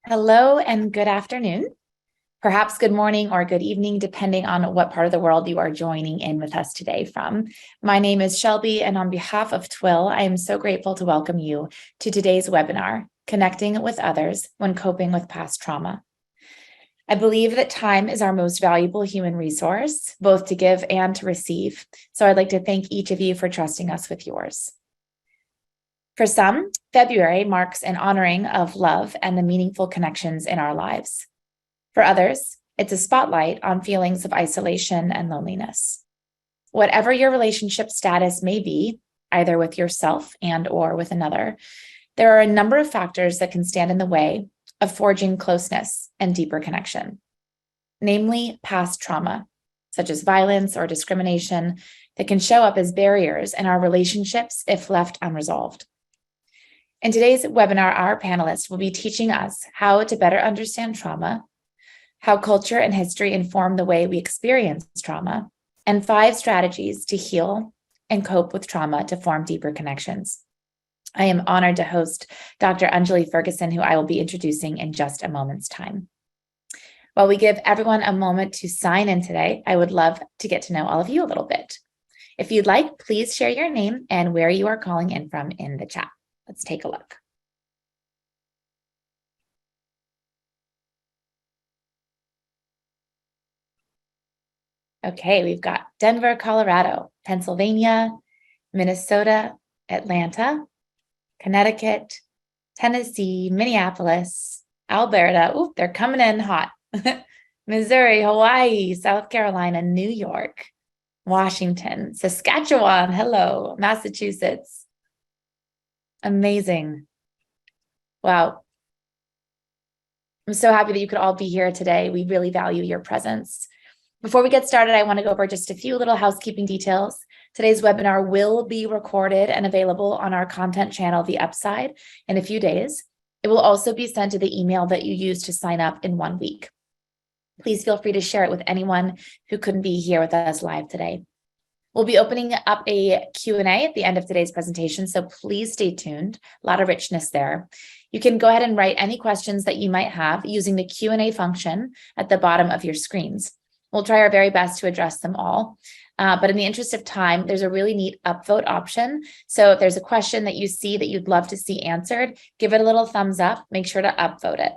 Hello and good afternoon. Perhaps good morning or good evening, depending on what part of the world you are joining in with us today from. My name is Shelby, and on behalf of TWIL, I am so grateful to welcome you to today's webinar, Connecting with Others When Coping with Past Trauma. I believe that time is our most valuable human resource, both to give and to receive. So I'd like to thank each of you for trusting us with yours. For some, February marks an honoring of love and the meaningful connections in our lives. For others, it's a spotlight on feelings of isolation and loneliness. Whatever your relationship status may be, either with yourself and or with another, there are a number of factors that can stand in the way of forging closeness and deeper connection, namely past trauma, such as violence or discrimination, that can show up as barriers in our relationships if left unresolved. In today's webinar, our panelists will be teaching us how to better understand trauma, how culture and history inform the way we experience trauma, and 5 strategies to heal and cope with trauma to form deeper connections. I am honored to host Dr. Anjali Ferguson, who I will be introducing in just a moment's time. While we give everyone a moment to sign in today, I would love to get to know all of you a little bit. If you'd like, please share your name and where you are calling in from in the chat. Let's take a look. Okay, we've got Denver, Colorado, Pennsylvania, Minnesota, Atlanta, Connecticut, Tennessee, Minneapolis, Alberta. Ooh, they're coming in hot. Missouri, Hawaii, South Carolina, New York, Washington, Saskatchewan, hello, Massachusetts. Amazing. Wow. I'm so happy that you could all be here today. We really value your presence. Before we get started, I want to go over just a few little housekeeping details. Today's webinar will be recorded and available on our content channel, The Upside, in a few days. It will also be sent to the email that you used to sign up in 1 week. Please feel free to share it with anyone who couldn't be here with us live today. We'll be opening up a Q&A at the end of today's presentation, so please stay tuned. A lot of richness there. You can go ahead and write any questions that you might have using the Q&A function at the bottom of your screens. We'll try our very best to address them all. But in the interest of time, there's a really neat upvote option. So if there's a question that you see that you'd love to see answered, give it a little thumbs up, make sure to upvote it.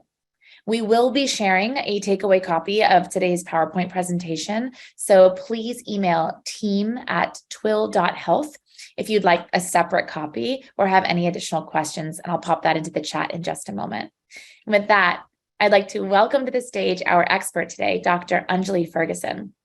We will be sharing a takeaway copy of today's PowerPoint presentation. So please email team@twil.health if you'd like a separate copy or have any additional questions, and I'll pop that into the chat in just a moment. And with that, I'd like to welcome to the stage our expert today, Dr. Anjali Ferguson.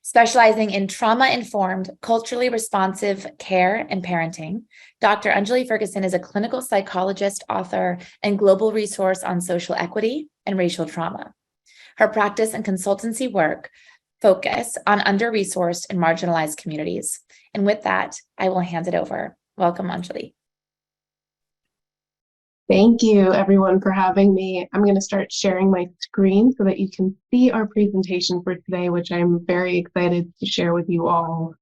Specializing in trauma-informed, culturally responsive care and parenting, Dr. Anjali Ferguson is a clinical psychologist, author, and global resource on social equity and racial trauma. Her practice and consultancy work focus on under-resourced and marginalized communities. And with that, I will hand it over. Welcome, Anjali. Thank you, everyone, for having me. I'm going to start sharing my screen so that you can see our presentation for today, which I'm very excited to share with you all.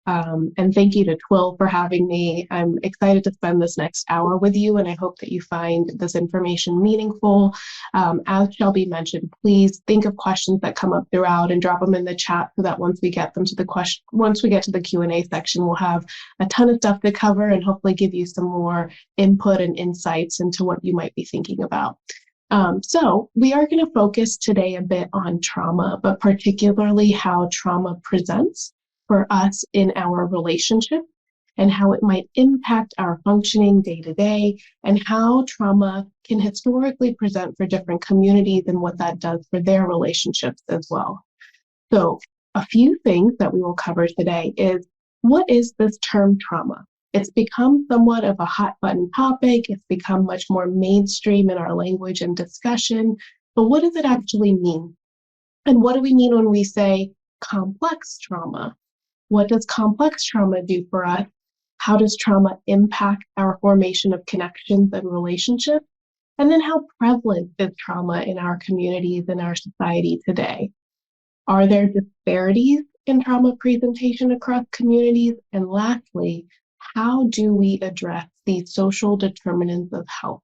And thank you to TWIL for having me. I'm excited to spend this next hour with you, and I hope that you find this information meaningful. As Shelby mentioned, please think of questions that come up throughout and drop them in the chat so that once we get to the Q&A section, we'll have a ton of stuff to cover and hopefully give you some more input and insights into what you might be thinking about. So we are going to focus today a bit on trauma, but particularly how trauma presents for us in our relationship and how it might impact our functioning day to day, and how trauma can historically present for different communities and what that does for their relationships as well. So a few things that we will cover today is, what is this term trauma? It's become somewhat of a hot button topic. It's become much more mainstream in our language and discussion. But what does it actually mean? And what do we mean when we say complex trauma? What does complex trauma do for us? How does trauma impact our formation of connections and relationships? And then how prevalent is trauma in our communities and our society today? Are there disparities in trauma presentation across communities? And lastly, how do we address these social determinants of health?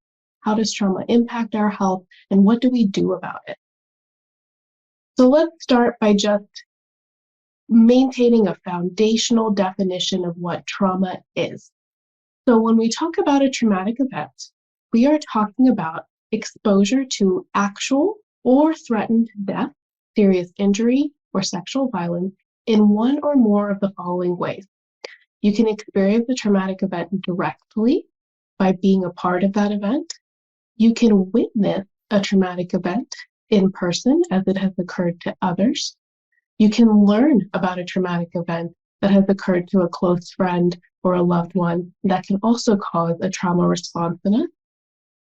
How does trauma impact our health? And what do we do about it? So let's start by just maintaining a foundational definition of what trauma is. So when we talk about a traumatic event, we are talking about exposure to actual or threatened death, serious injury, or sexual violence in one or more of the following ways. You can experience a traumatic event directly by being a part of that event. You can witness a traumatic event in person as it has occurred to others. You can learn about a traumatic event that has occurred to a close friend or a loved one that can also cause a trauma response in us.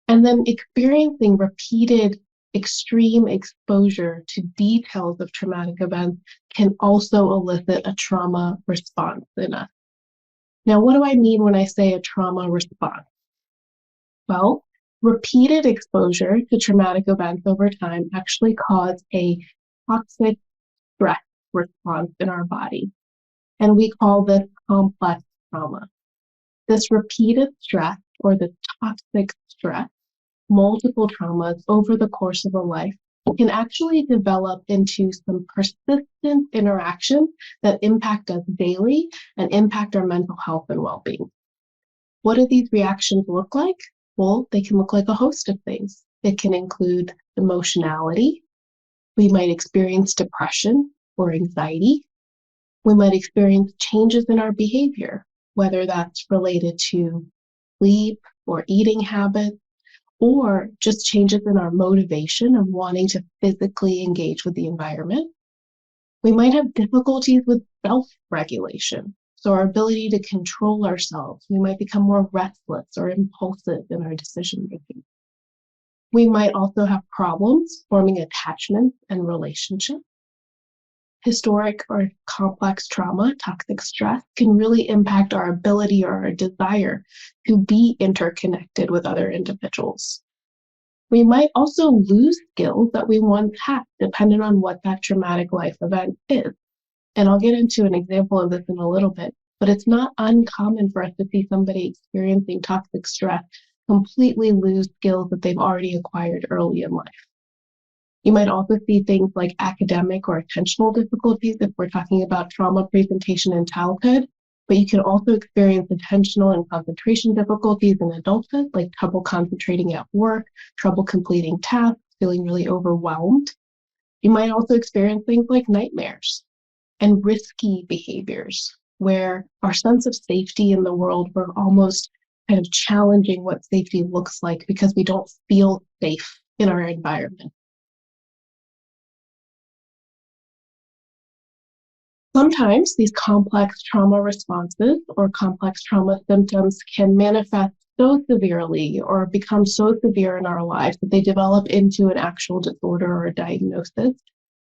And then experiencing repeated extreme exposure to details of traumatic events can also elicit a trauma response in us. Now, what do I mean when I say a trauma response? Well, repeated exposure to traumatic events over time actually cause a toxic stress response in our body. And we call this complex trauma. This repeated stress or the toxic stress, multiple traumas over the course of a life, can actually develop into some persistent interactions that impact us daily and impact our mental health and well-being. What do these reactions look like? Well, they can look like a host of things. It can include emotionality. We might experience depression or anxiety. We might experience changes in our behavior, whether that's related to sleep or eating habits, or just changes in our motivation of wanting to physically engage with the environment. We might have difficulties with self-regulation, so our ability to control ourselves. We might become more restless or impulsive in our decision-making. We might also have problems forming attachments and relationships. Historic or complex trauma, toxic stress, can really impact our ability or our desire to be interconnected with other individuals. We might also lose skills that we once had, depending on what that traumatic life event is. And I'll get into an example of this in a little bit, but it's not uncommon for us to see somebody experiencing toxic stress completely lose skills that they've already acquired early in life. You might also see things like academic or attentional difficulties if we're talking about trauma presentation in childhood, but you can also experience attentional and concentration difficulties in adulthood, like trouble concentrating at work, trouble completing tasks, feeling really overwhelmed. You might also experience things like nightmares and risky behaviors, where our sense of safety in the world, we're almost kind of challenging what safety looks like because we don't feel safe in our environment. Sometimes these complex trauma responses or complex trauma symptoms can manifest so severely or become so severe in our lives that they develop into an actual disorder or a diagnosis,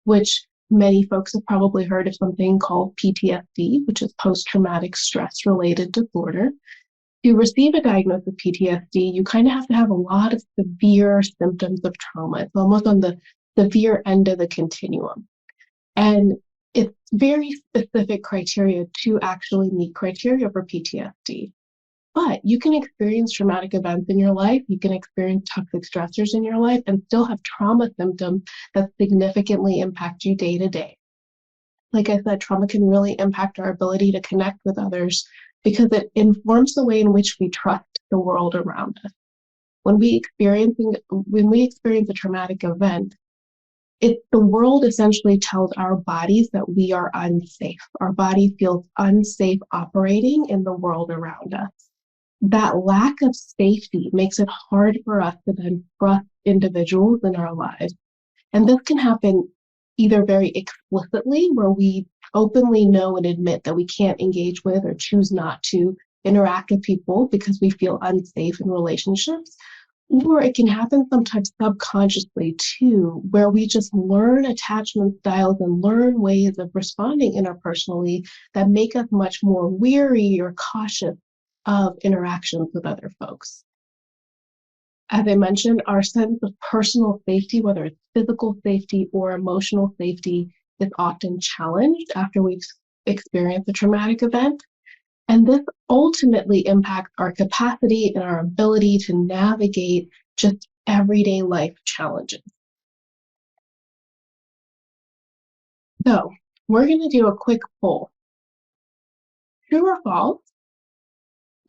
which many folks have probably heard of something called PTSD, which is post-traumatic stress-related disorder. To receive a diagnosis of PTSD, you kind of have to have a lot of severe symptoms of trauma. It's almost on the severe end of the continuum. And it's very specific criteria to actually meet criteria for PTSD. But you can experience traumatic events in your life, you can experience toxic stressors in your life, and still have trauma symptoms that significantly impact you day to day. Like I said, trauma can really impact our ability to connect with others because it informs the way in which we trust the world around us. When we experience a traumatic event, the world essentially tells our bodies that we are unsafe. Our body feels unsafe operating in the world around us. That lack of safety makes it hard for us to then trust individuals in our lives. And this can happen either very explicitly, where we openly know and admit that we can't engage with or choose not to interact with people because we feel unsafe in relationships. Or it can happen sometimes subconsciously too, where we just learn attachment styles and learn ways of responding interpersonally that make us much more weary or cautious of interactions with other folks. As I mentioned, our sense of personal safety, whether it's physical safety or emotional safety, is often challenged after we've experienced a traumatic event. And this ultimately impacts our capacity and our ability to navigate just everyday life challenges. So we're going to do a quick poll. True or false?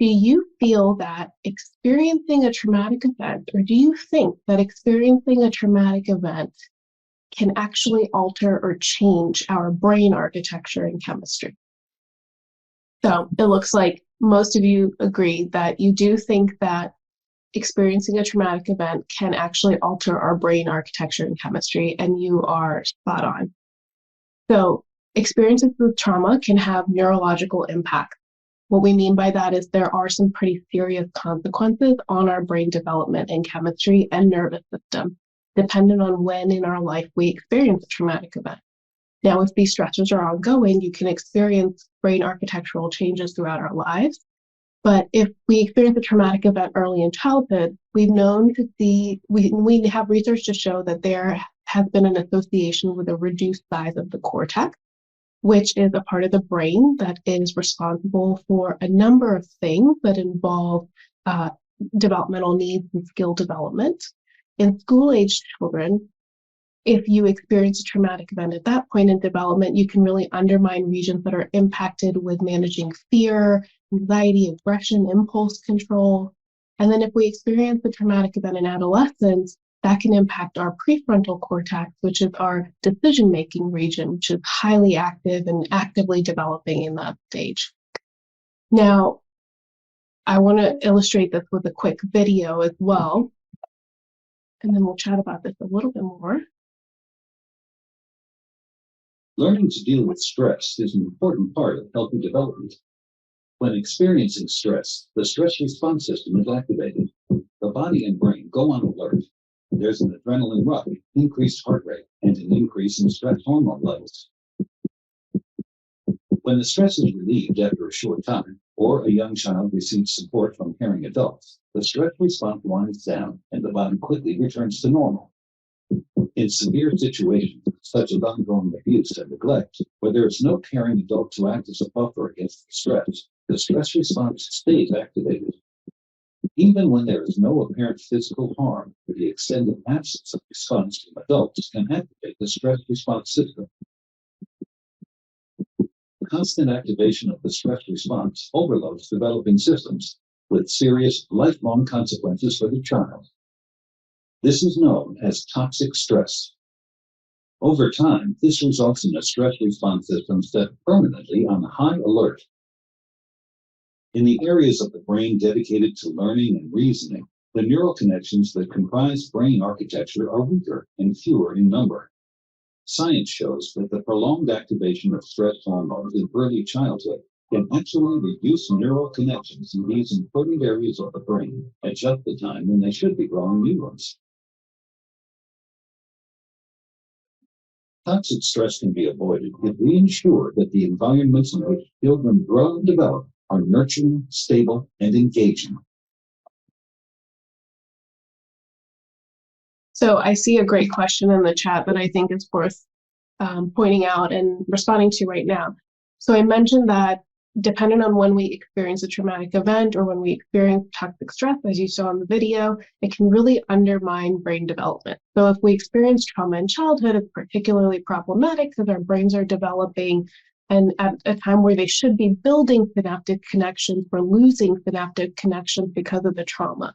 Do you feel that experiencing a traumatic event, or do you think that experiencing a traumatic event can actually alter or change our brain architecture and chemistry? So it looks like most of you agree that you do think that experiencing a traumatic event can actually alter our brain architecture and chemistry, and you are spot on. So experiences with trauma can have neurological impact. What we mean by that is there are some pretty serious consequences on our brain development and chemistry and nervous system, depending on when in our life we experience a traumatic event. Now, if these stressors are ongoing, you can experience brain architectural changes throughout our lives. But if we experience a traumatic event early in childhood, we've known to see, we have research to show that there has been an association with a reduced size of the cortex, which is a part of the brain that is responsible for a number of things that involve developmental needs and skill development. In school-aged children, if you experience a traumatic event at that point in development, you can really undermine regions that are impacted with managing fear, anxiety, aggression, impulse control. And then if we experience a traumatic event in adolescence, that can impact our prefrontal cortex, which is our decision-making region, which is highly active and actively developing in that stage. Now, I want to illustrate this with a quick video as well, and then we'll chat about this a little bit more. Learning to deal with stress is an important part of healthy development. When experiencing stress, the stress response system is activated. The body and brain go on alert. There's an adrenaline rush, increased heart rate, and an increase in stress hormone levels. When the stress is relieved after a short time, or a young child receives support from caring adults, the stress response winds down and the body quickly returns to normal. In severe situations, such as ongoing abuse and neglect, where there is no caring adult to act as a buffer against the stress response stays activated. Even when there is no apparent physical harm, the extended absence of response from adults can activate the stress response system. Constant activation of the stress response overloads developing systems with serious lifelong consequences for the child. This is known as toxic stress. Over time, this results in a stress response system set permanently on high alert. In the areas of the brain dedicated to learning and reasoning, the neural connections that comprise brain architecture are weaker and fewer in number. Science shows that the prolonged activation of stress hormones in early childhood can actually reduce neural connections in these important areas of the brain at just the time when they should be growing new ones. Toxic stress can be avoided if we ensure that the environments in which children grow and develop are nurturing, stable, and engaging. So I see a great question in the chat that I think is worth pointing out and responding to right now. So I mentioned that depending on when we experience a traumatic event or when we experience toxic stress, as you saw in the video, it can really undermine brain development. So if we experience trauma in childhood, it's particularly problematic because our brains are developing, and at a time where they should be building synaptic connections, we're losing synaptic connections because of the trauma.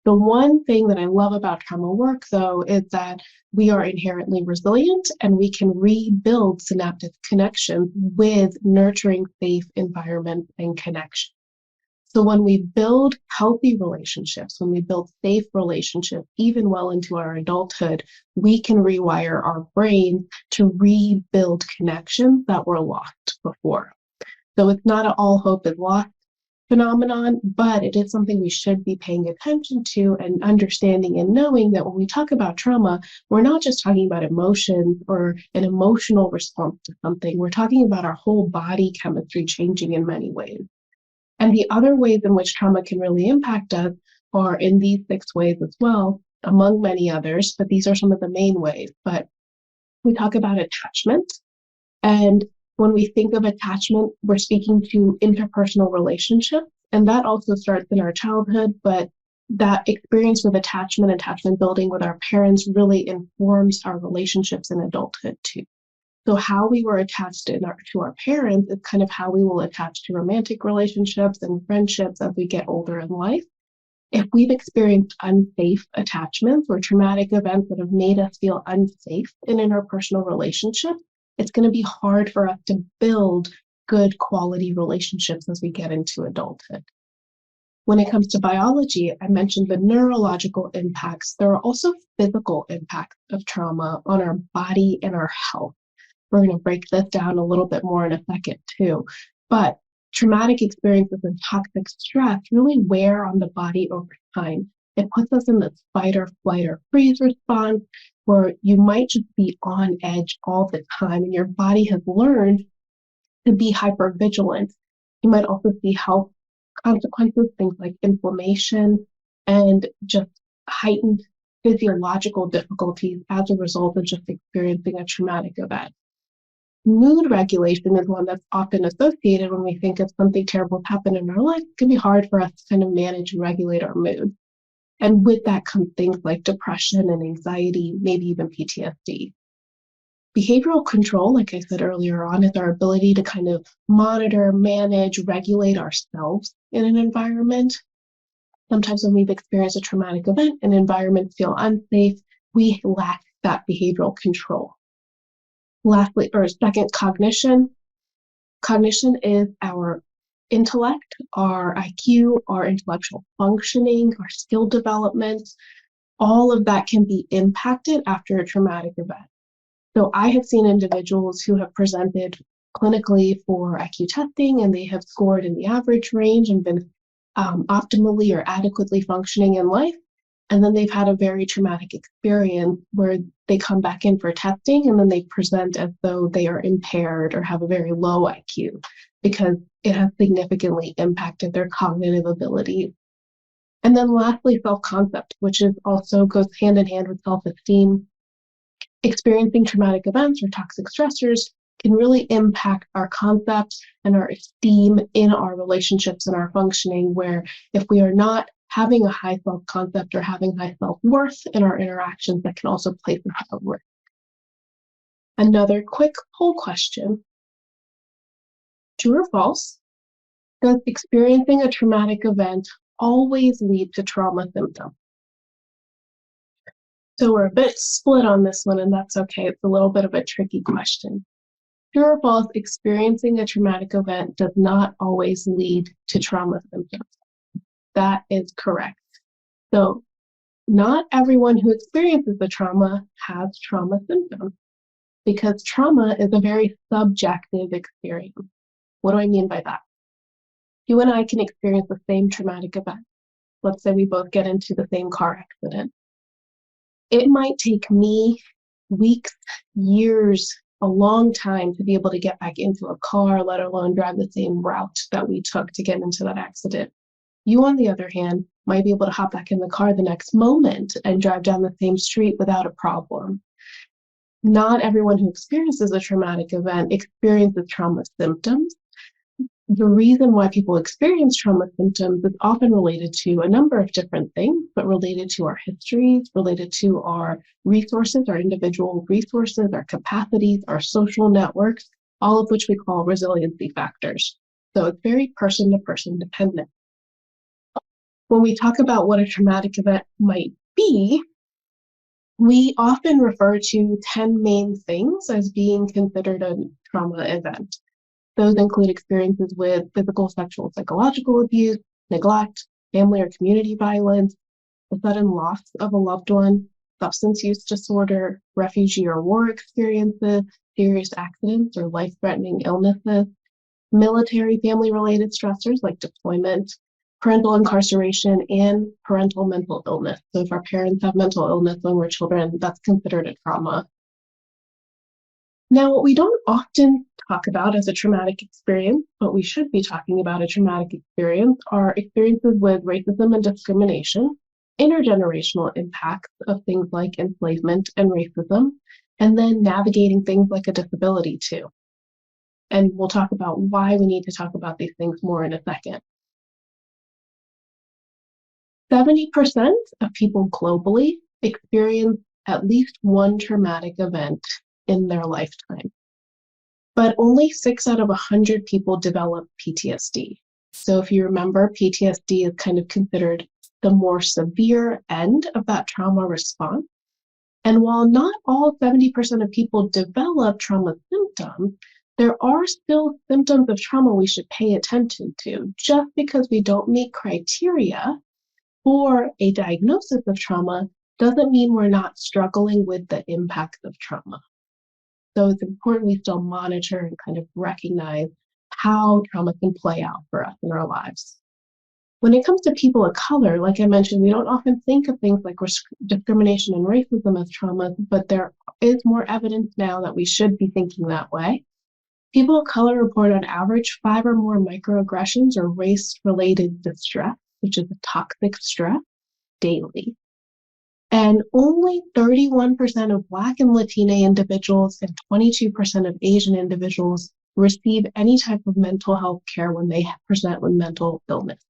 The one thing that I love about trauma work, though, is that we are inherently resilient and we can rebuild synaptic connections with nurturing, safe environments and connection. So when we build healthy relationships, when we build safe relationships, even well into our adulthood, we can rewire our brain to rebuild connections that were lost before. So it's not an all hope is lost phenomenon, but it is something we should be paying attention to and understanding and knowing that when we talk about trauma, we're not just talking about emotions or an emotional response to something. We're talking about our whole body chemistry changing in many ways. And the other ways in which trauma can really impact us are in these 6 ways as well, among many others, but these are some of the main ways. But we talk about attachment, and when we think of attachment, we're speaking to interpersonal relationships, and that also starts in our childhood, but that experience with attachment building with our parents really informs our relationships in adulthood too. So how we were attached to our parents is kind of how we will attach to romantic relationships and friendships as we get older in life. If we've experienced unsafe attachments or traumatic events that have made us feel unsafe in interpersonal relationships, it's going to be hard for us to build good quality relationships as we get into adulthood. When it comes to biology, I mentioned the neurological impacts. There are also physical impacts of trauma on our body and our health. We're going to break this down a little bit more in a second too. But traumatic experiences and toxic stress really wear on the body over time. It puts us in this fight or flight or freeze response where you might just be on edge all the time and your body has learned to be hypervigilant. You might also see health consequences, things like inflammation and just heightened physiological difficulties as a result of just experiencing a traumatic event. Mood regulation is one that's often associated when we think of something terrible happened in our life. It can be hard for us to kind of manage and regulate our mood. And with that comes things like depression and anxiety, maybe even PTSD. Behavioral control, like I said earlier on, is our ability to kind of monitor, manage, regulate ourselves in an environment. Sometimes when we've experienced a traumatic event and environments feel unsafe, we lack that behavioral control. Lastly, or second, cognition. Cognition is our intellect, our IQ, our intellectual functioning, our skill development. All of that can be impacted after a traumatic event. So I have seen individuals who have presented clinically for IQ testing and they have scored in the average range and been optimally or adequately functioning in life. And then they've had a very traumatic experience where they come back in for testing and then they present as though they are impaired or have a very low IQ because it has significantly impacted their cognitive abilities. And then lastly, self-concept, which is also goes hand in hand with self-esteem. Experiencing traumatic events or toxic stressors can really impact our concept and our esteem in our relationships and our functioning, where if we are not having a high self-concept or having high self-worth in our interactions, that can also place us at risk. Another quick poll question. True or false? Does experiencing a traumatic event always lead to trauma symptoms? So we're a bit split on this one, and that's okay. It's a little bit of a tricky question. True or false, experiencing a traumatic event does not always lead to trauma symptoms. That is correct. So not everyone who experiences the trauma has trauma symptoms because trauma is a very subjective experience. What do I mean by that? You and I can experience the same traumatic event. Let's say we both get into the same car accident. It might take me weeks, years, a long time to be able to get back into a car, let alone drive the same route that we took to get into that accident. You, on the other hand, might be able to hop back in the car the next moment and drive down the same street without a problem. Not everyone who experiences a traumatic event experiences trauma symptoms. The reason why people experience trauma symptoms is often related to a number of different things, but related to our histories, related to our resources, our individual resources, our capacities, our social networks, all of which we call resiliency factors. So it's very person-to-person dependent. When we talk about what a traumatic event might be, we often refer to 10 main things as being considered a trauma event. Those include experiences with physical, sexual, psychological abuse, neglect, family or community violence, the sudden loss of a loved one, substance use disorder, refugee or war experiences, serious accidents or life-threatening illnesses, military family-related stressors like deployment, parental incarceration, and parental mental illness. So if our parents have mental illness when we're children, that's considered a trauma. Now, what we don't often talk about as a traumatic experience, but we should be talking about a traumatic experience, are experiences with racism and discrimination, intergenerational impacts of things like enslavement and racism, and then navigating things like a disability too. And we'll talk about why we need to talk about these things more in a second. 70% of people globally experience at least one traumatic event in their lifetime. But only 6 out of 100 people develop PTSD. So if you remember, PTSD is kind of considered the more severe end of that trauma response. And while not all 70% of people develop trauma symptoms, there are still symptoms of trauma we should pay attention to. Just because we don't meet criteria for a diagnosis of trauma doesn't mean we're not struggling with the impacts of trauma. So it's important we still monitor and kind of recognize how trauma can play out for us in our lives. When it comes to people of color, like I mentioned, we don't often think of things like discrimination and racism as trauma, but there is more evidence now that we should be thinking that way. People of color report on average 5 or more microaggressions or race-related distress, which is a toxic stress, daily. And only 31% of Black and Latina individuals and 22% of Asian individuals receive any type of mental health care when they present with mental illness,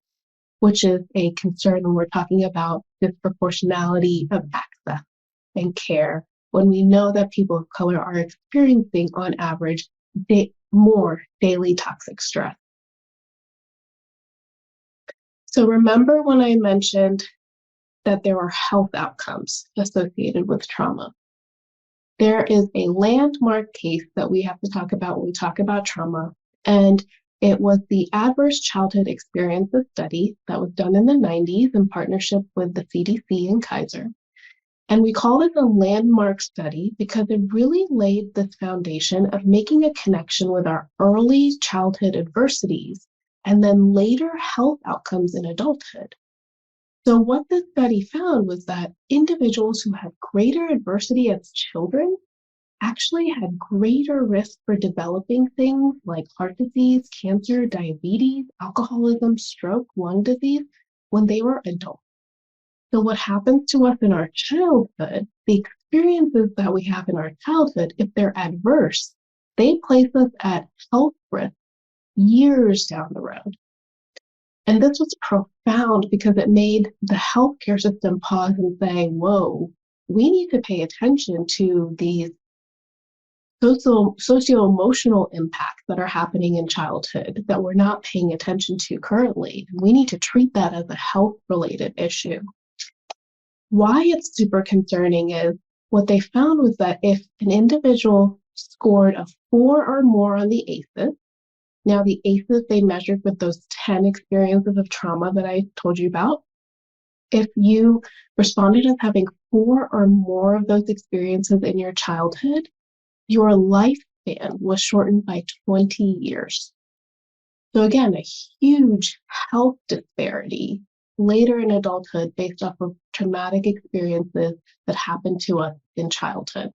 which is a concern when we're talking about disproportionality of access and care, when we know that people of color are experiencing, on average, more daily toxic stress. So remember when I mentioned that there are health outcomes associated with trauma. There is a landmark case that we have to talk about when we talk about trauma, and it was the Adverse Childhood Experiences Study that was done in the 90s in partnership with the CDC and Kaiser. And we call it a landmark study because it really laid the foundation of making a connection with our early childhood adversities and then later health outcomes in adulthood. So what this study found was that individuals who had greater adversity as children actually had greater risk for developing things like heart disease, cancer, diabetes, alcoholism, stroke, lung disease when they were adults. So what happens to us in our childhood, the experiences that we have in our childhood, if they're adverse, they place us at health risk years down the road. And this was profound because it made the healthcare system pause and say, whoa, we need to pay attention to these socio-emotional impacts that are happening in childhood that we're not paying attention to currently. We need to treat that as a health-related issue. Why it's super concerning is what they found was that if an individual scored a 4 or more on the ACEs, now the ACEs they measured with those 10 experiences of trauma that I told you about, if you responded as having 4 or more of those experiences in your childhood, your lifespan was shortened by 20 years. So again, a huge health disparity later in adulthood based off of traumatic experiences that happened to us in childhood.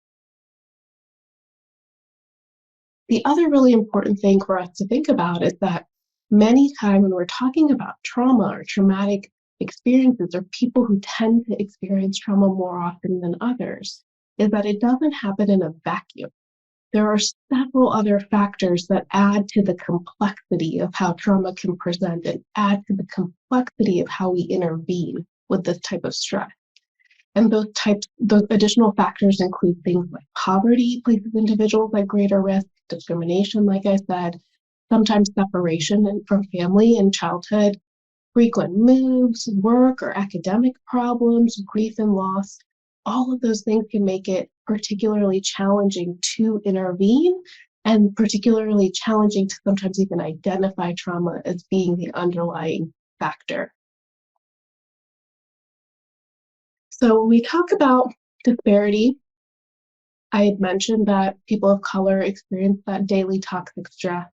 The other really important thing for us to think about is that many times when we're talking about trauma or traumatic experiences or people who tend to experience trauma more often than others, is that it doesn't happen in a vacuum. There are several other factors that add to the complexity of how trauma can present and add to the complexity of how we intervene with this type of stress. And those additional factors include things like poverty places individuals at greater risk, discrimination, like I said, sometimes separation from family in childhood, frequent moves, work or academic problems, grief and loss. All of those things can make it particularly challenging to intervene and particularly challenging to sometimes even identify trauma as being the underlying factor. So when we talk about disparity, I had mentioned that people of color experience that daily toxic stress.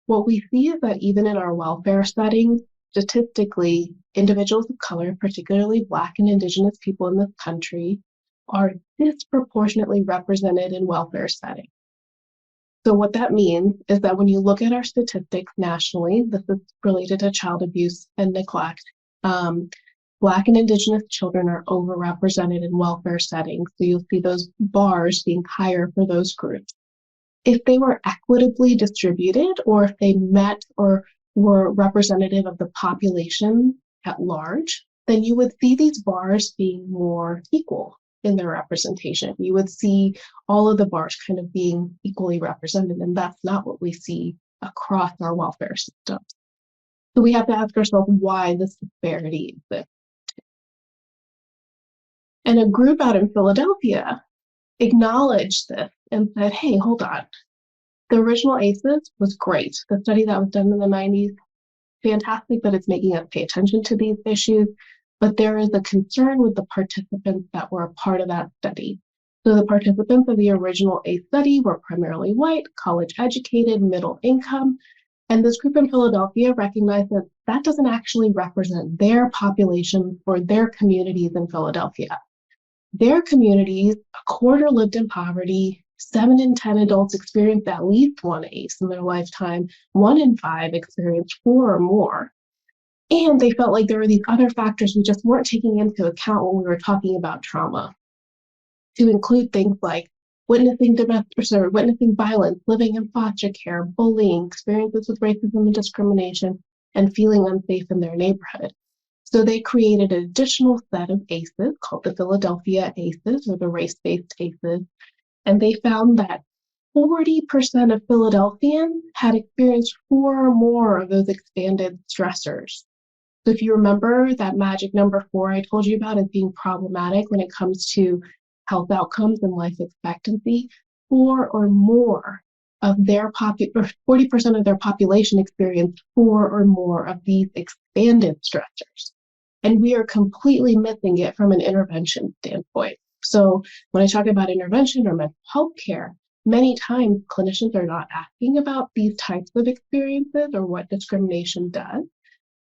What we see is that even in our welfare settings, statistically, individuals of color, particularly Black and Indigenous people in this country, are disproportionately represented in welfare settings. So what that means is that when you look at our statistics nationally, this is related to child abuse and neglect, Black and Indigenous children are overrepresented in welfare settings. So you'll see those bars being higher for those groups. If they were equitably distributed, or if they met or were representative of the population at large, then you would see these bars being more equal in their representation. You would see all of the bars kind of being equally represented, and that's not what we see across our welfare system. So we have to ask ourselves why this disparity exists. And a group out in Philadelphia acknowledged this and said, hey, hold on. The original ACEs was great. The study that was done in the 90s, fantastic that it's making us pay attention to these issues, but there is a concern with the participants that were a part of that study. So the participants of the original ACE study were primarily white, college educated, middle income, and this group in Philadelphia recognized that that doesn't actually represent their population or their communities in Philadelphia. Their communities, a quarter lived in poverty, 7 in 10 adults experienced at least one ACE in their lifetime, 1 in 5 experienced 4 or more. And they felt like there were these other factors we just weren't taking into account when we were talking about trauma, to include things like witnessing violence, living in foster care, bullying, experiences with racism and discrimination, and feeling unsafe in their neighborhood. So they created an additional set of ACEs called the Philadelphia ACEs, or the race-based ACEs, and they found that 40% of Philadelphians had experienced 4 or more of those expanded stressors. So if you remember that magic number 4 I told you about as being problematic when it comes to health outcomes and life expectancy, 4 or more of their 40% of their population experienced 4 or more of these expanded stressors. And we are completely missing it from an intervention standpoint. So when I talk about intervention or mental health care, many times clinicians are not asking about these types of experiences or what discrimination does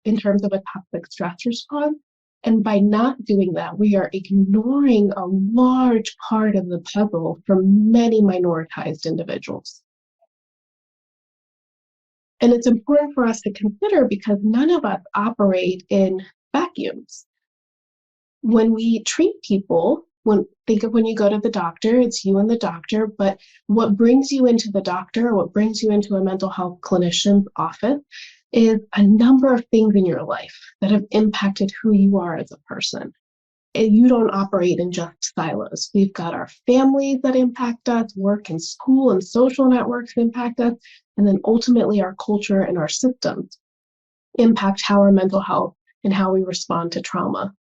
in terms of a toxic stress response. And by not doing that, we are ignoring a large part of the puzzle for many minoritized individuals. And it's important for us to consider because none of us operate in vacuums. When we treat people, think of when you go to the doctor, it's you and the doctor, but what brings you into the doctor, what brings you into a mental health clinician's office is a number of things in your life that have impacted who you are as a person. And you don't operate in just silos. We've got our families that impact us, work and school and social networks impact us, and then ultimately our culture and our systems impact how our mental health and how we respond to trauma.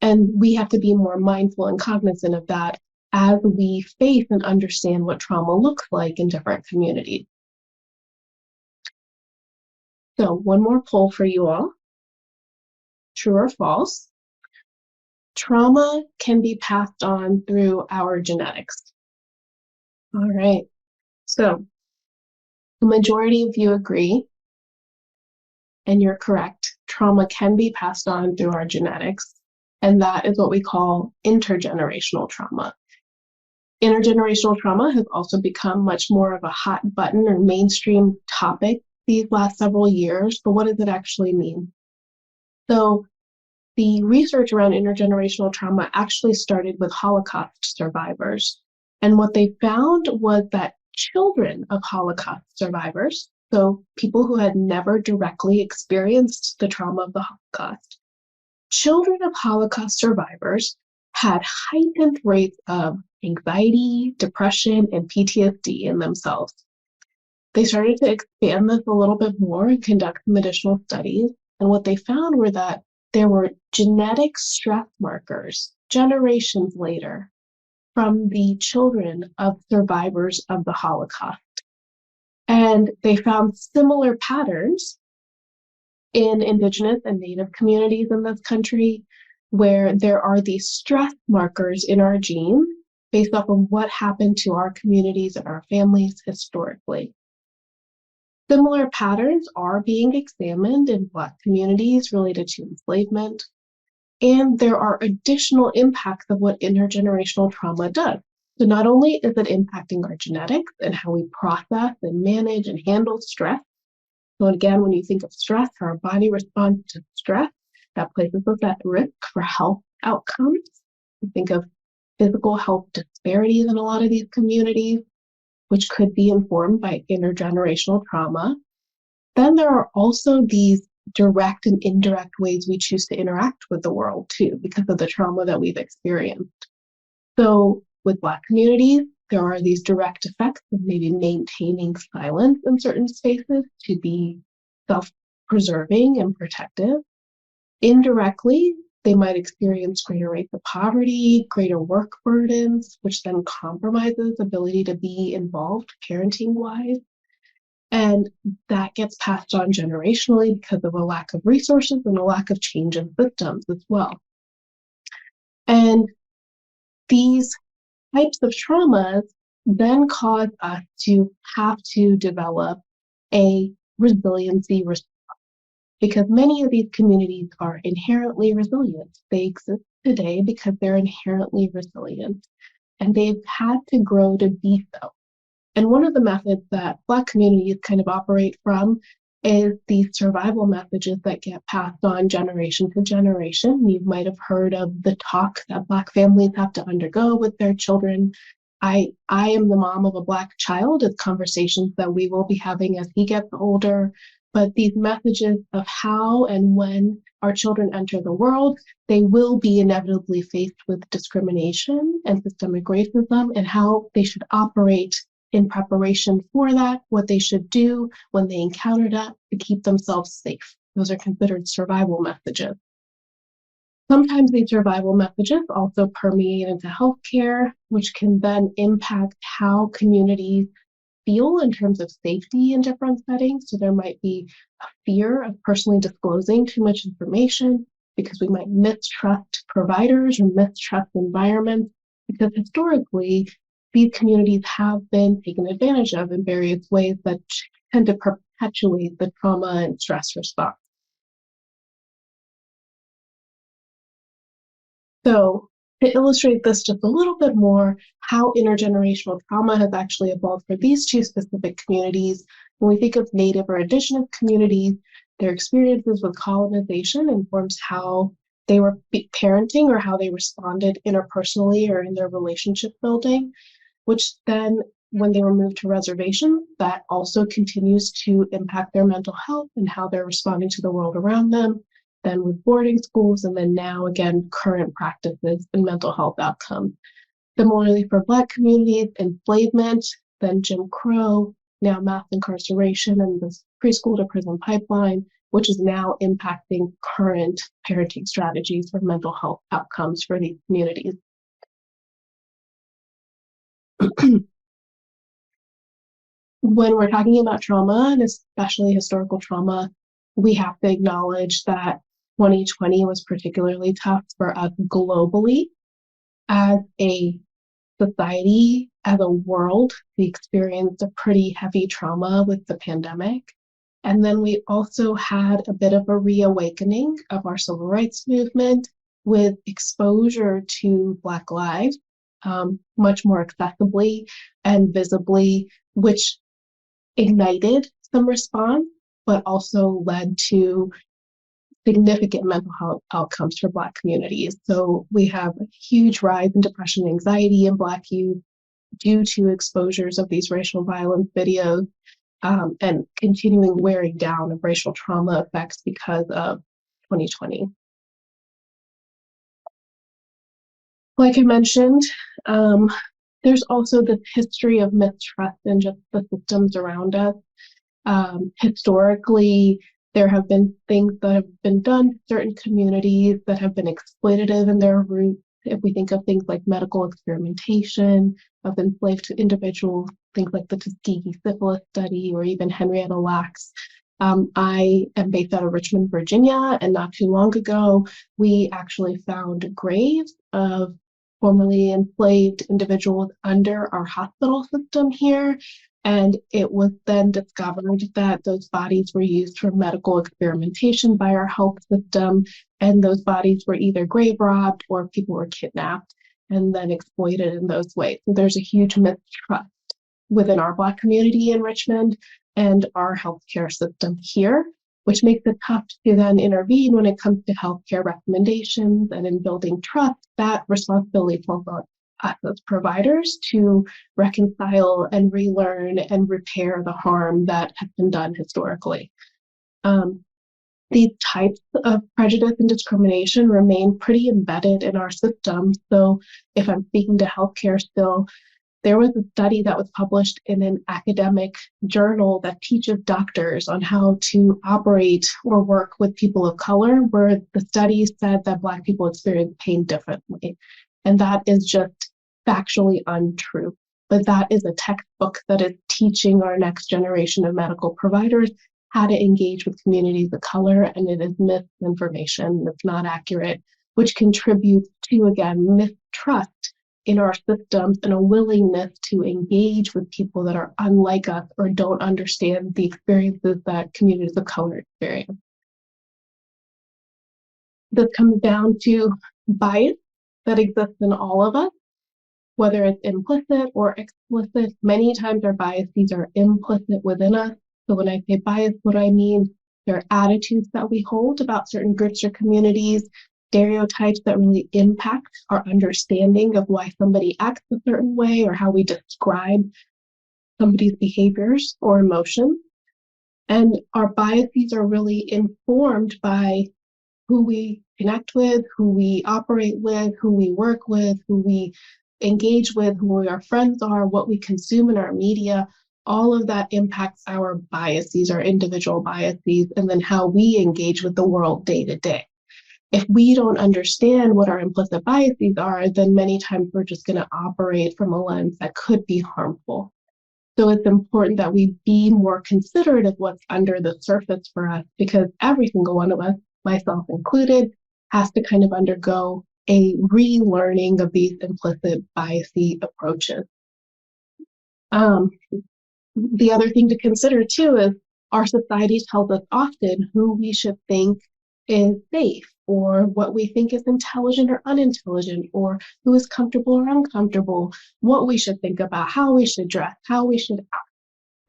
And we have to be more mindful and cognizant of that as we face and understand what trauma looks like in different communities. So one more poll for you all. True or false? Trauma can be passed on through our genetics. All right. So the majority of you agree, and you're correct. Trauma can be passed on through our genetics. And that is what we call intergenerational trauma. Intergenerational trauma has also become much more of a hot button or mainstream topic these last several years, but what does it actually mean? So the research around intergenerational trauma actually started with Holocaust survivors. And what they found was that children of Holocaust survivors, so people who had never directly experienced the trauma of the Holocaust, children of Holocaust survivors had heightened rates of anxiety, depression, and PTSD in themselves. They started to expand this a little bit more and conduct some additional studies. And what they found were that there were genetic stress markers generations later from the children of survivors of the Holocaust. And they found similar patterns in Indigenous and Native communities in this country, where there are these stress markers in our genes based off of what happened to our communities and our families historically. Similar patterns are being examined in Black communities related to enslavement, and there are additional impacts of what intergenerational trauma does. So not only is it impacting our genetics and how we process and manage and handle stress. So again, when you think of stress, how our body responds to stress, that places us at risk for health outcomes. You think of physical health disparities in a lot of these communities, which could be informed by intergenerational trauma. Then there are also these direct and indirect ways we choose to interact with the world too, because of the trauma that we've experienced. So with Black communities, there are these direct effects of maybe maintaining silence in certain spaces to be self-preserving and protective. Indirectly, they might experience greater rates of poverty, greater work burdens, which then compromises ability to be involved parenting-wise. And that gets passed on generationally because of a lack of resources and a lack of change in systems as well. And these types of traumas then cause us to have to develop a resiliency response, because many of these communities are inherently resilient. They exist today because they're inherently resilient, and they've had to grow to be so. And one of the methods that Black communities kind of operate from is these survival messages that get passed on generation to generation. You might have heard of the talk that Black families have to undergo with their children. I am the mom of a Black child. It's conversations that we will be having as he gets older. But these messages of how and when our children enter the world, they will be inevitably faced with discrimination and systemic racism, and how they should operate in preparation for that, what they should do when they encounter that to keep themselves safe. Those are considered survival messages. Sometimes these survival messages also permeate into healthcare, which can then impact how communities feel in terms of safety in different settings. So there might be a fear of personally disclosing too much information because we might mistrust providers or mistrust environments, because historically, these communities have been taken advantage of in various ways that tend to perpetuate the trauma and stress response. So to illustrate this just a little bit more, how intergenerational trauma has actually evolved for these two specific communities, when we think of Native or Indigenous communities, their experiences with colonization informs how they were parenting or how they responded interpersonally or in their relationship building, which then, when they were moved to reservations, that also continues to impact their mental health and how they're responding to the world around them. Then with boarding schools, and then now again, current practices and mental health outcomes. Similarly for Black communities, enslavement, then Jim Crow, now mass incarceration and this preschool to prison pipeline, which is now impacting current parenting strategies for mental health outcomes for these communities. When we're talking about trauma, and especially historical trauma, we have to acknowledge that 2020 was particularly tough for us globally. As a society, as a world, we experienced a pretty heavy trauma with the pandemic. And then we also had a bit of a reawakening of our civil rights movement with exposure to Black lives, much more accessibly and visibly, which ignited some response, but also led to significant mental health outcomes for Black communities. So we have a huge rise in depression and anxiety in Black youth due to exposures of these racial violence videos, and continuing wearing down of racial trauma effects because of 2020. Like I mentioned, there's also this history of mistrust in just the systems around us. Historically, there have been things that have been done to certain communities that have been exploitative in their roots. If we think of things like medical experimentation of enslaved individuals, things like the Tuskegee syphilis study, or even Henrietta Lacks. I am based out of Richmond, Virginia, and not too long ago, we actually found graves of formerly enslaved individuals under our hospital system here. And it was then discovered that those bodies were used for medical experimentation by our health system, and those bodies were either grave robbed or people were kidnapped and then exploited in those ways. So there's a huge mistrust within our Black community in Richmond and our healthcare system here, which makes it tough to then intervene when it comes to healthcare recommendations, and in building trust. That responsibility falls on us as providers to reconcile and relearn and repair the harm that has been done historically. these types of prejudice and discrimination remain pretty embedded in our system. So if I'm speaking to healthcare still, there was a study that was published in an academic journal that teaches doctors on how to operate or work with people of color, where the study said that Black people experience pain differently. And that is just factually untrue. But that is a textbook that is teaching our next generation of medical providers how to engage with communities of color, and it is misinformation. It's not accurate, which contributes to, again, mistrust in our systems and a willingness to engage with people that are unlike us or don't understand the experiences that communities of color experience. This comes down to bias that exists in all of us, whether it's implicit or explicit. Many times our biases are implicit within us. So when I say bias, what I mean, there are attitudes that we hold about certain groups or communities, stereotypes that really impact our understanding of why somebody acts a certain way or how we describe somebody's behaviors or emotions. And our biases are really informed by who we connect with, who we operate with, who we work with, who we engage with, who our friends are, what we consume in our media. All of that impacts our biases, our individual biases, and then how we engage with the world day to day. If we don't understand what our implicit biases are, then many times we're just going to operate from a lens that could be harmful. So it's important that we be more considerate of what's under the surface for us, because every single one of us, myself included, has to kind of undergo a relearning of these implicit biasy approaches. The other thing to consider too is our society tells us often who we should think is safe, or what we think is intelligent or unintelligent, or who is comfortable or uncomfortable, what we should think about, how we should dress, how we should act.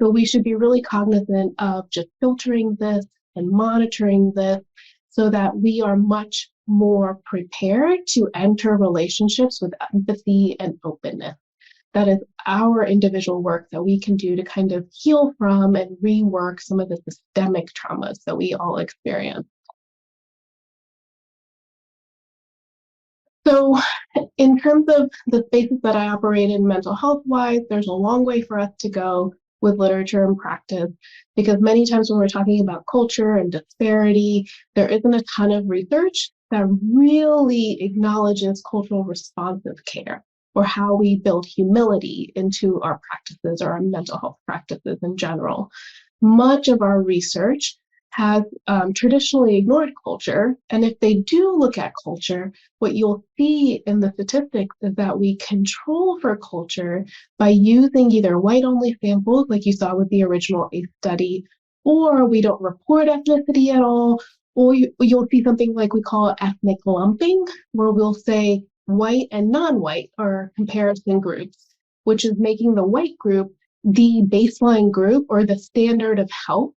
So we should be really cognizant of just filtering this and monitoring this so that we are much more prepared to enter relationships with empathy and openness. That is our individual work that we can do to kind of heal from and rework some of the systemic traumas that we all experience. So in terms of the spaces that I operate in mental health-wise, there's a long way for us to go with literature and practice, because many times when we're talking about culture and disparity, there isn't a ton of research that really acknowledges cultural responsive care, or how we build humility into our practices or our mental health practices in general. Much of our research has traditionally ignored culture, and if they do look at culture, what you'll see in the statistics is that we control for culture by using either white-only samples, like you saw with the original ACE study, or we don't report ethnicity at all, or you'll see something like we call ethnic lumping, where we'll say white and non-white are comparison groups, which is making the white group the baseline group or the standard of health,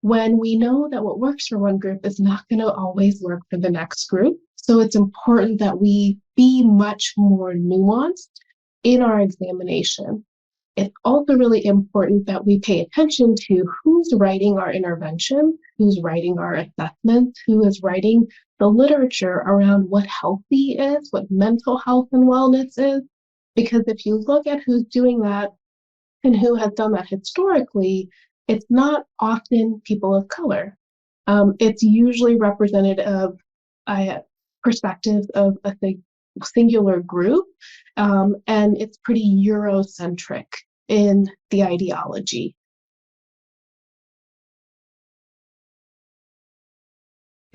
when we know that what works for one group is not going to always work for the next group. So it's important that we be much more nuanced in our examination. It's also really important that we pay attention to who's writing our intervention, who's writing our assessments, who is writing the literature around what healthy is, what mental health and wellness is. Because if you look at who's doing that and who has done that historically, it's not often people of color. It's usually representative of perspectives of a singular group, and it's pretty Eurocentric in the ideology.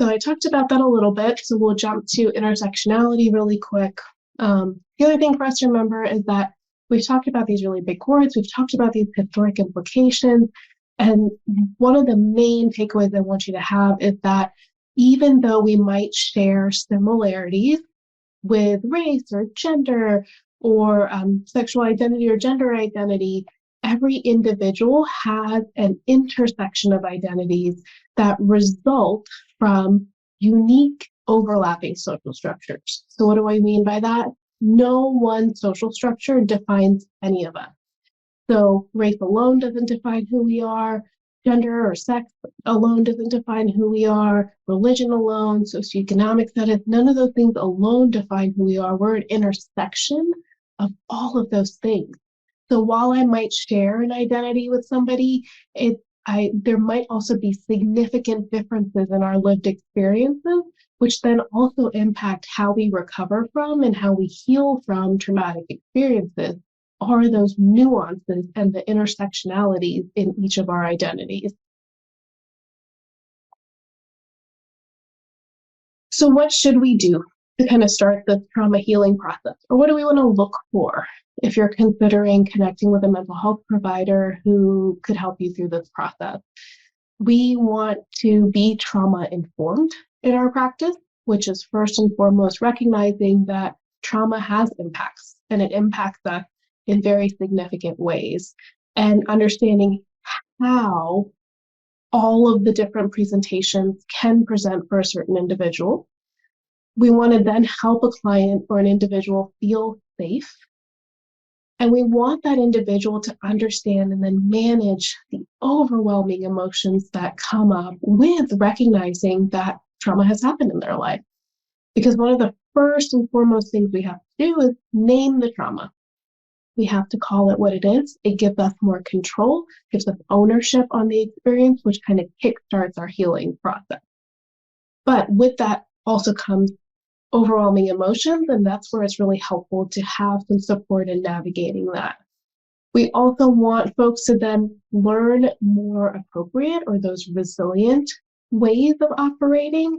So I talked about that a little bit, so we'll jump to intersectionality really quick. The other thing for us to remember is that we've talked about these really big words, we've talked about these historic implications, and one of the main takeaways I want you to have is that even though we might share similarities with race or gender or sexual identity or gender identity, every individual has an intersection of identities that result from unique overlapping social structures. So what do I mean by that? No one social structure defines any of us. So race alone doesn't define who we are, Gender or sex alone doesn't define who we are. Religion alone, socioeconomic status, none of those things alone define who we are. We're an intersection of all of those things. So while I might share an identity with somebody, there might also be significant differences in our lived experiences, which then also impact how we recover from and how we heal from traumatic experiences, are those nuances and the intersectionalities in each of our identities. So what should we do to kind of start the trauma healing process? Or what do we want to look for if you're considering connecting with a mental health provider who could help you through this process? We want to be trauma informed in our practice, which is first and foremost recognizing that trauma has impacts, and it impacts us in very significant ways, and understanding how all of the different presentations can present for a certain individual. We want to then help a client or an individual feel safe. And we want that individual to understand and then manage the overwhelming emotions that come up with recognizing that trauma has happened in their life. Because one of the first and foremost things we have to do is name the trauma. We have to call it what it is. It gives us more control, gives us ownership on the experience, which kind of kickstarts our healing process. But with that also comes overwhelming emotions, and that's where it's really helpful to have some support in navigating that. We also want folks to then learn more appropriate or those resilient ways of operating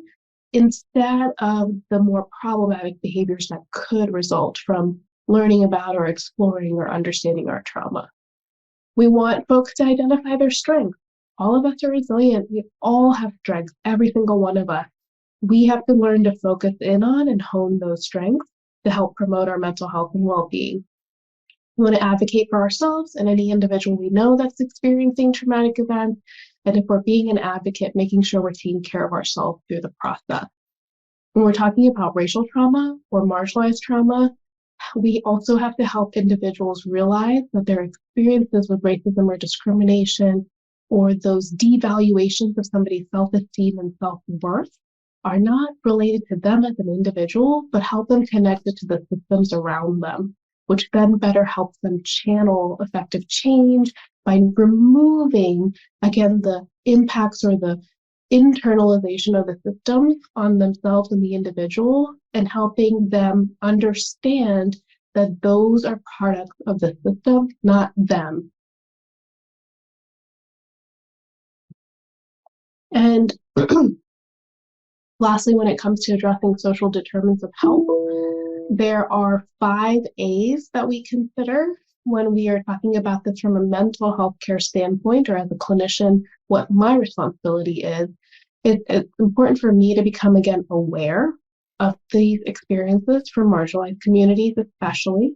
instead of the more problematic behaviors that could result from learning about or exploring or understanding our trauma. We want folks to identify their strengths. All of us are resilient. We all have strengths, every single one of us. We have to learn to focus in on and hone those strengths to help promote our mental health and well-being. We want to advocate for ourselves and any individual we know that's experiencing traumatic events. And if we're being an advocate, making sure we're taking care of ourselves through the process. When we're talking about racial trauma or marginalized trauma, we also have to help individuals realize that their experiences with racism or discrimination or those devaluations of somebody's self-esteem and self-worth are not related to them as an individual, but help them connect it to the systems around them, which then better helps them channel effective change by removing, again, the impacts or the internalization of the systems on themselves and the individual, and helping them understand that those are products of the system, not them. And lastly, when it comes to addressing social determinants of health, there are 5 A's that we consider when we are talking about this from a mental health care standpoint, or as a clinician, what my responsibility is. It's important for me to become, again, aware of these experiences for marginalized communities, especially.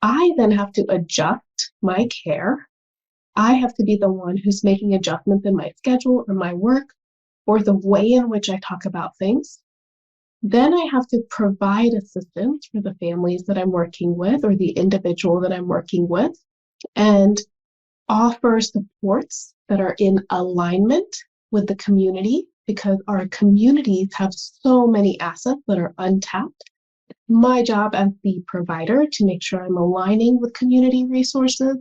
I then have to adjust my care. I have to be the one who's making adjustments in my schedule or my work or the way in which I talk about things. Then I have to provide assistance for the families that I'm working with or the individual that I'm working with, and offer supports that are in alignment with the community, because our communities have so many assets that are untapped. It's my job as the provider to make sure I'm aligning with community resources.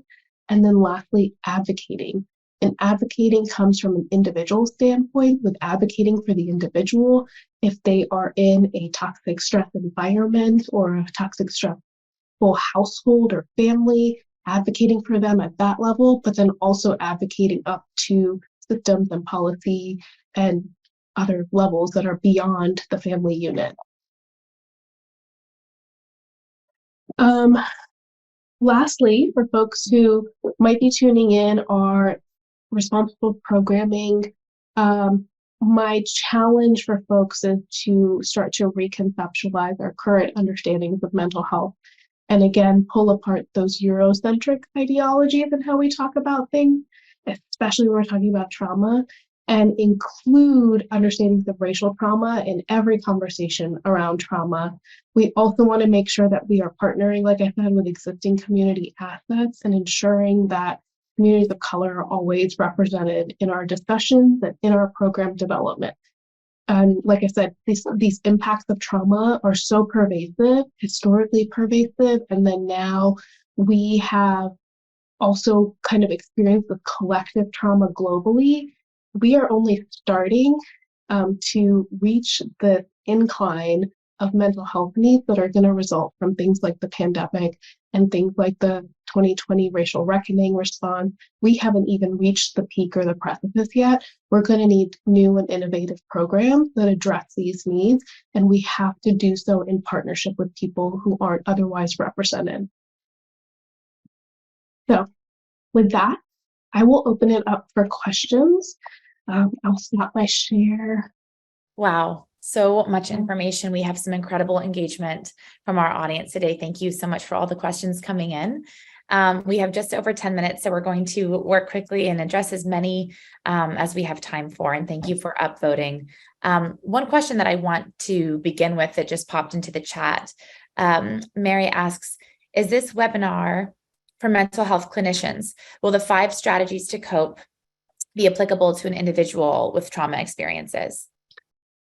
And then lastly, advocating. And advocating comes from an individual standpoint, with advocating for the individual if they are in a toxic stress environment or a toxic stressful household or family, advocating for them at that level, but then also advocating up to systems and policy and other levels that are beyond the family unit. Lastly, for folks who might be tuning in are responsible programming, my challenge for folks is to start to reconceptualize our current understandings of mental health. And again, pull apart those Eurocentric ideologies and how we talk about things, especially when we're talking about trauma, and include understandings of racial trauma in every conversation around trauma. We also want to make sure that we are partnering, like I said, with existing community assets and ensuring that communities of color are always represented in our discussions and in our program development. And like I said, these impacts of trauma are so pervasive, historically pervasive, and then now we have also kind of experienced the collective trauma globally. We are only starting to reach the incline of mental health needs that are going to result from things like the pandemic and things like the 2020 racial reckoning response. We haven't even reached the peak or the precipice yet. We're going to need new and innovative programs that address these needs, and we have to do so in partnership with people who aren't otherwise represented. So with that, I will open it up for questions. I'll stop my share. Wow, so much information. We have some incredible engagement from our audience today. Thank you so much for all the questions coming in. We have just over 10 minutes, so we're going to work quickly and address as many as we have time for. And thank you for upvoting. One question that I want to begin with that just popped into the chat. Mary asks, is this webinar for mental health clinicians? Will the 5 strategies to cope be applicable to an individual with trauma experiences?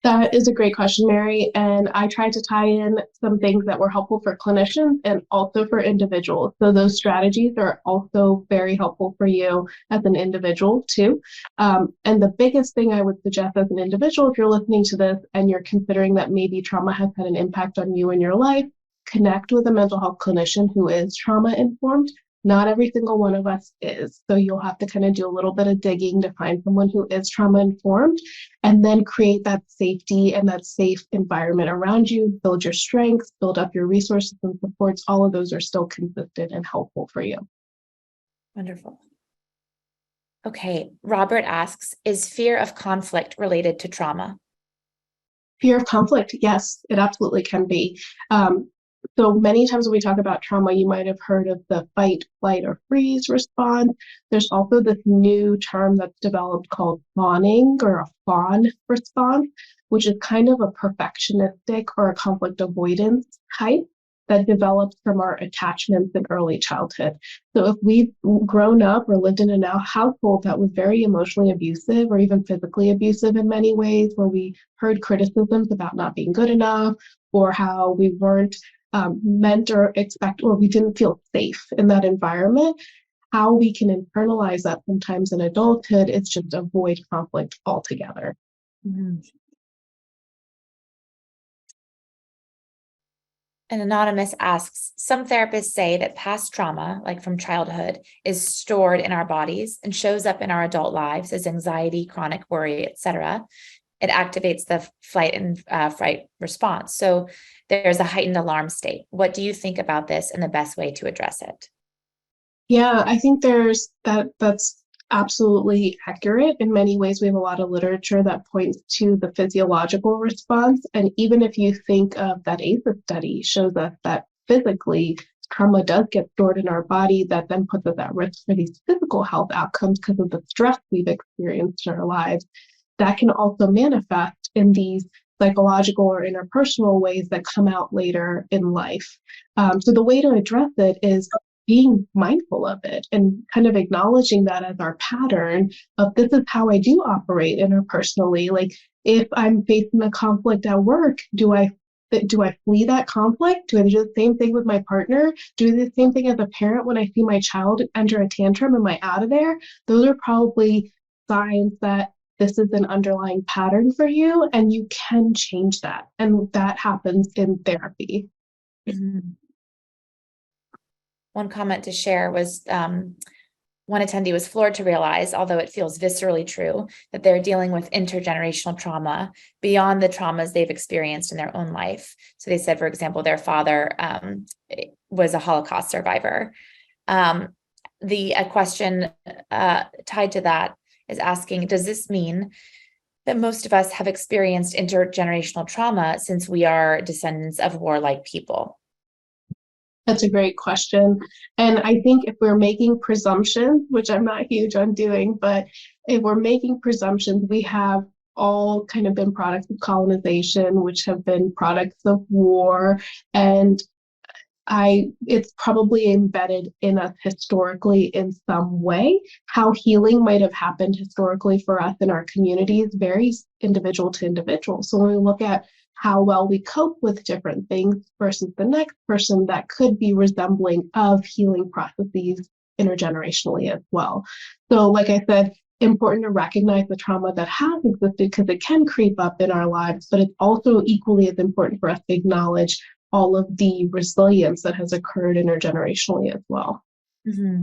That is a great question, Mary. And I tried to tie in some things that were helpful for clinicians and also for individuals. So those strategies are also very helpful for you as an individual too. And the biggest thing I would suggest as an individual, if you're listening to this and you're considering that maybe trauma has had an impact on you in your life, connect with a mental health clinician who is trauma informed. Not every single one of us is. So you'll have to kind of do a little bit of digging to find someone who is trauma informed, and then create that safety and that safe environment around you, build your strengths, build up your resources and supports. All of those are still consistent and helpful for you. Wonderful. Okay, Robert asks, is fear of conflict related to trauma? Fear of conflict, yes, it absolutely can be. So many times when we talk about trauma, you might have heard of the fight, flight, or freeze response. There's also this new term that's developed called fawning or a fawn response, which is kind of a perfectionistic or a conflict avoidance type that develops from our attachments in early childhood. So if we've grown up or lived in a household that was very emotionally abusive or even physically abusive in many ways, where we heard criticisms about not being good enough or how we weren't meant or expect, or we didn't feel safe in that environment, how we can internalize that sometimes in adulthood is just avoid conflict altogether. Mm-hmm. An anonymous asks, some therapists say that past trauma, like from childhood, is stored in our bodies and shows up in our adult lives as anxiety, chronic worry, etc. It activates the flight and fright response. So there's a heightened alarm state. What do you think about this and the best way to address it? Yeah, I think that's absolutely accurate. In many ways, we have a lot of literature that points to the physiological response. And even if you think of that ACEs study shows us that physically trauma does get stored in our body, that then puts us at risk for these physical health outcomes because of the stress we've experienced in our lives. That can also manifest in these psychological or interpersonal ways that come out later in life. So the way to address it is being mindful of it and kind of acknowledging that as our pattern of this is how I do operate interpersonally. Like if I'm facing a conflict at work, do I flee that conflict? Do I do the same thing with my partner? Do the same thing as a parent when I see my child enter a tantrum? Am I out of there? Those are probably signs that this is an underlying pattern for you, and you can change that. And that happens in therapy. Mm-hmm. One comment to share was one attendee was floored to realize, although it feels viscerally true, that they're dealing with intergenerational trauma beyond the traumas they've experienced in their own life. So they said, for example, their father was a Holocaust survivor. A question tied to that is asking, does this mean that most of us have experienced intergenerational trauma since we are descendants of warlike people? That's a great question. And I think if we're making presumptions, which I'm not huge on doing, but if we're making presumptions, we have all kind of been products of colonization, which have been products of war. And it's probably embedded in us historically in some way. How healing might have happened historically for us in our communities varies individual to individual. So when we look at how well we cope with different things versus the next person, that could be resembling of healing processes intergenerationally as well. So like I said, important to recognize the trauma that has existed because it can creep up in our lives, but it's also equally as important for us to acknowledge all of the resilience that has occurred intergenerationally as well. Mm-hmm.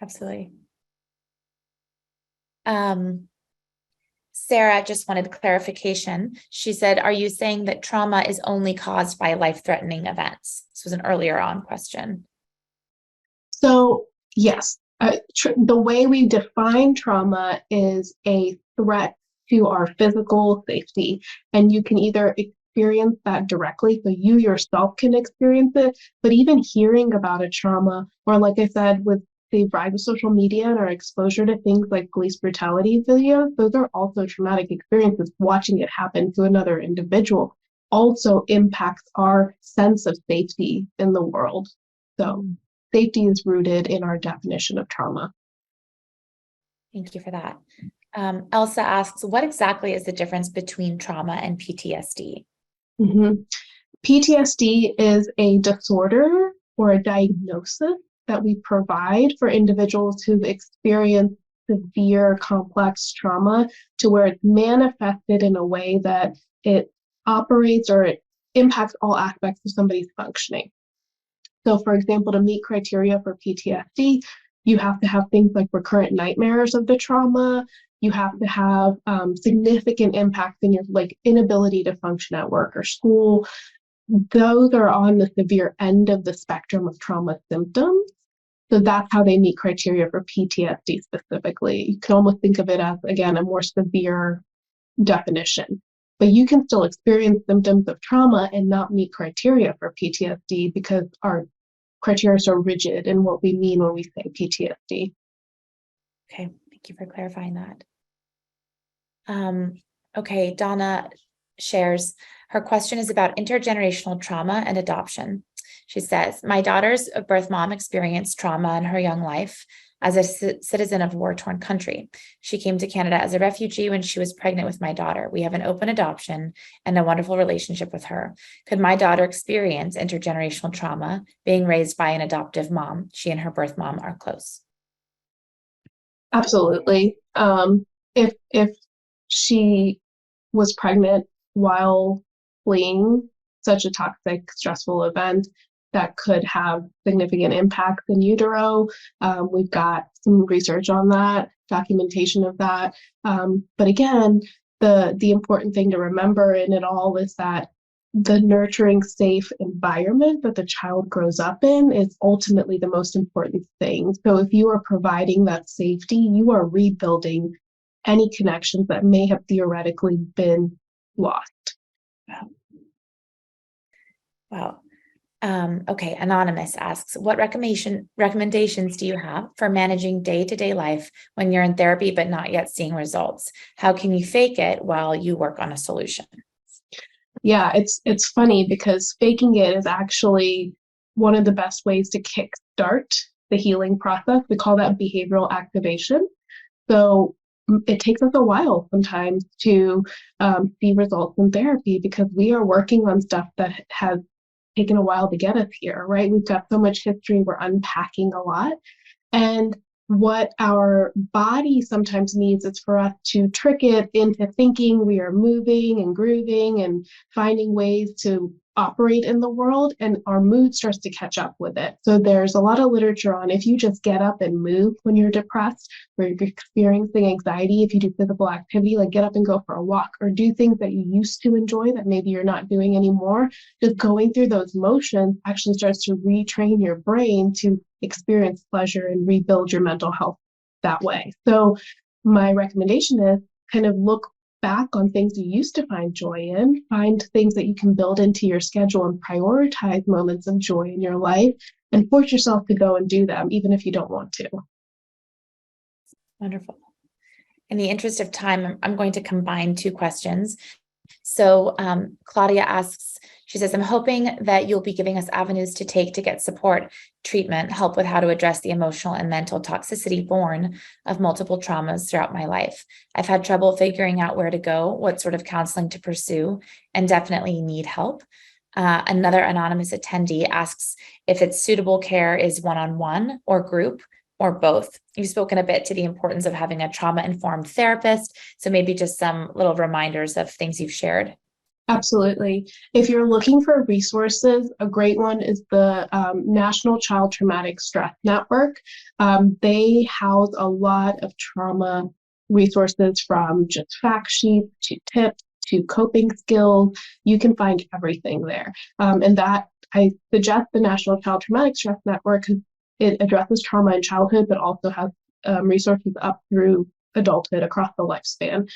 Absolutely. Sarah just wanted clarification. She said, are you saying that trauma is only caused by life-threatening events? This was an earlier on question. So yes, the way we define trauma is a threat to our physical safety. And you can either experience that directly, so you yourself can experience it, but even hearing about a trauma, or like I said, with the rise of social media and our exposure to things like police brutality videos, those are also traumatic experiences. Watching it happen to another individual also impacts our sense of safety in the world. So safety is rooted in our definition of trauma. Thank you for that. Elsa asks, what exactly is the difference between trauma and PTSD? Mm-hmm. PTSD is a disorder or a diagnosis that we provide for individuals who've experienced severe complex trauma to where it's manifested in a way that it operates or it impacts all aspects of somebody's functioning. So for example, to meet criteria for PTSD, you have to have things like recurrent nightmares of the trauma. You have to have significant impact in your inability to function at work or school. Those are on the severe end of the spectrum of trauma symptoms. So that's how they meet criteria for PTSD specifically. You can almost think of it as, again, a more severe definition. But you can still experience symptoms of trauma and not meet criteria for PTSD because our criteria are so rigid in what we mean when we say PTSD. Okay, thank you for clarifying that. Okay, Donna shares, her question is about intergenerational trauma and adoption. She says, my daughter's birth mom experienced trauma in her young life as a citizen of a war-torn country. She came to Canada as a refugee when she was pregnant with my daughter. We have an open adoption and a wonderful relationship with her. Could my daughter experience intergenerational trauma being raised by an adoptive mom? She and her birth mom are close. Absolutely. If she was pregnant while fleeing such a toxic, stressful event, that could have significant impacts in utero. We've got some research on that, documentation of that. But again, the important thing to remember in it all is that the nurturing, safe environment that the child grows up in is ultimately the most important thing. So if you are providing that safety, you are rebuilding any connections that may have theoretically been lost. Wow. Okay, Anonymous asks, what recommendations do you have for managing day-to-day life when you're in therapy but not yet seeing results? How can you fake it while you work on a solution? Yeah, it's funny because faking it is actually one of the best ways to kickstart the healing process. We call that behavioral activation. So it takes us a while sometimes to see results in therapy because we are working on stuff that has taken a while to get us here, right? We've got so much history, we're unpacking a lot. And what our body sometimes needs is for us to trick it into thinking we are moving and grooving and finding ways to operate in the world, and our mood starts to catch up with it. So there's a lot of literature on if you just get up and move when you're depressed or you're experiencing anxiety, if you do physical activity, like get up and go for a walk or do things that you used to enjoy that maybe you're not doing anymore, just going through those motions actually starts to retrain your brain to experience pleasure and rebuild your mental health that way. So my recommendation is kind of look back on things you used to find joy in, find things that you can build into your schedule and prioritize moments of joy in your life and force yourself to go and do them, even if you don't want to. Wonderful. In the interest of time, I'm going to combine two questions. So Claudia asks, she says, I'm hoping that you'll be giving us avenues to take to get support, treatment, help with how to address the emotional and mental toxicity born of multiple traumas throughout my life. I've had trouble figuring out where to go, what sort of counseling to pursue, and definitely need help. Another anonymous attendee asks if it's suitable care is one-on-one or group or both. You've spoken a bit to the importance of having a trauma-informed therapist, so maybe just some little reminders of things you've shared. Absolutely. If you're looking for resources, a great one is the National Child Traumatic Stress Network. They house a lot of trauma resources, from just fact sheets to tips to coping skills. You can find everything there. And that I suggest the National Child Traumatic Stress Network, because it addresses trauma in childhood, but also has resources up through adulthood across the lifespan.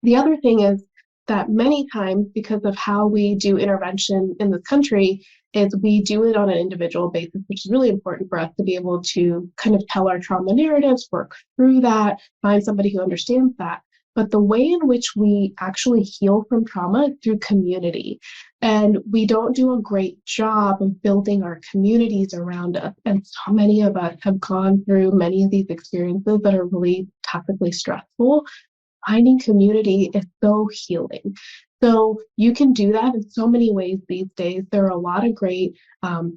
The other thing is that many times, because of how we do intervention in this country, is we do it on an individual basis, which is really important for us to be able to kind of tell our trauma narratives, work through that, find somebody who understands that. But the way in which we actually heal from trauma is through community. And we don't do a great job of building our communities around us. And so many of us have gone through many of these experiences that are really toxically stressful. Finding community is so healing. So you can do that in so many ways these days. There are a lot of great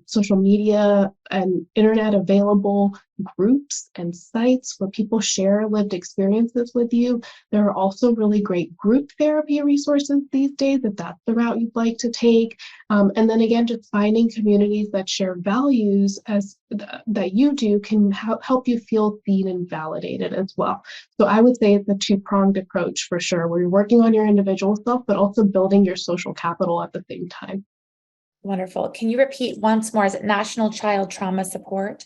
social media and internet available groups and sites where people share lived experiences with you. There are also really great group therapy resources these days, if that's the route you'd like to take. And then again, just finding communities that share values that you do can help you feel seen and validated as well. So I would say it's a two-pronged approach for sure, where you're working on your individual self, but also building your social capital at the same time. Wonderful. Can you repeat once more? Is it National Child Trauma Support?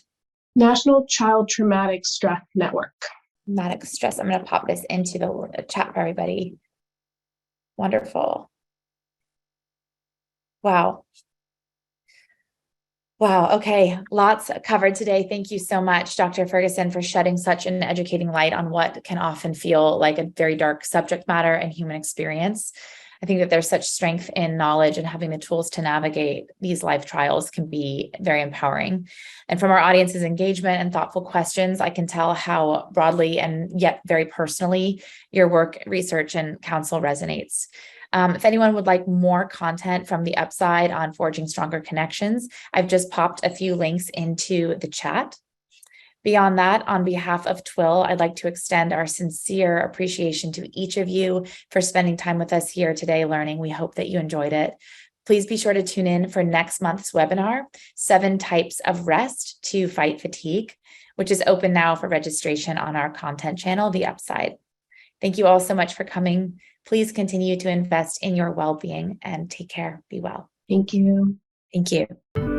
National Child Traumatic Stress Network. Traumatic stress. I'm going to pop this into the chat for everybody. Wonderful. Wow. Wow. Okay. Lots covered today. Thank you so much, Dr. Ferguson, for shedding such an educating light on what can often feel like a very dark subject matter and human experience. I think that there's such strength in knowledge, and having the tools to navigate these life trials can be very empowering. And from our audience's engagement and thoughtful questions, I can tell how broadly and yet very personally your work, research, and counsel resonates. If anyone would like more content from the Upside on forging stronger connections, I've just popped a few links into the chat. Beyond that, on behalf of TWIL, I'd like to extend our sincere appreciation to each of you for spending time with us here today learning. We hope that you enjoyed it. Please be sure to tune in for next month's webinar, 7 Types of Rest to Fight Fatigue, which is open now for registration on our content channel, The Upside. Thank you all so much for coming. Please continue to invest in your well-being and take care. Be well. Thank you. Thank you.